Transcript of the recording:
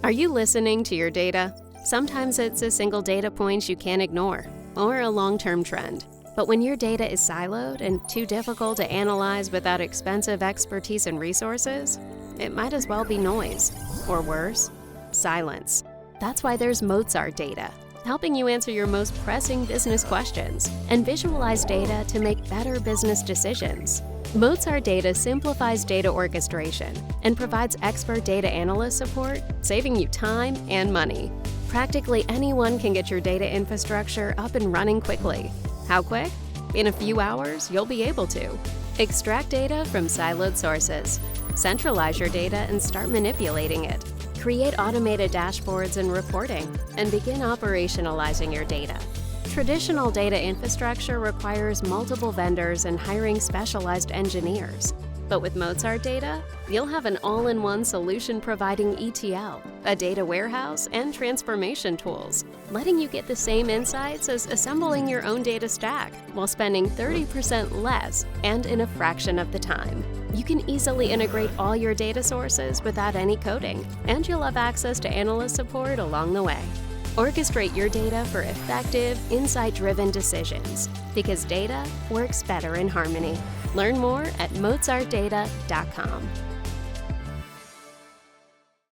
Are you listening to your data? Sometimes it's a single data point you can't ignore, or a long-term trend. But when your data is siloed and too difficult to analyze without expensive expertise and resources, it might as well be noise. Or worse, silence. That's why there's Mozart data, helping you answer your most pressing business questions and visualize data to make better business decisions. Mozart data simplifies data orchestration and provides expert data analyst support, saving you time and money. Practically anyone can get your data infrastructure up and running quickly. How quick? In a few hours, you'll be able to. Extract data from siloed sources. Centralize your data and start manipulating it. Create automated dashboards and reporting, and begin operationalizing your data. Traditional data infrastructure requires multiple vendors and hiring specialized engineers. But with Mozart data, you'll have an all-in-one solution providing ETL, a data warehouse, and transformation tools, letting you get the same insights as assembling your own data stack while spending 30% less and in a fraction of the time. You can easily integrate all your data sources without any coding, and you'll have access to analyst support along the way. Orchestrate your data for effective, insight-driven decisions, because data works better in harmony. Learn more at mozartdata.com.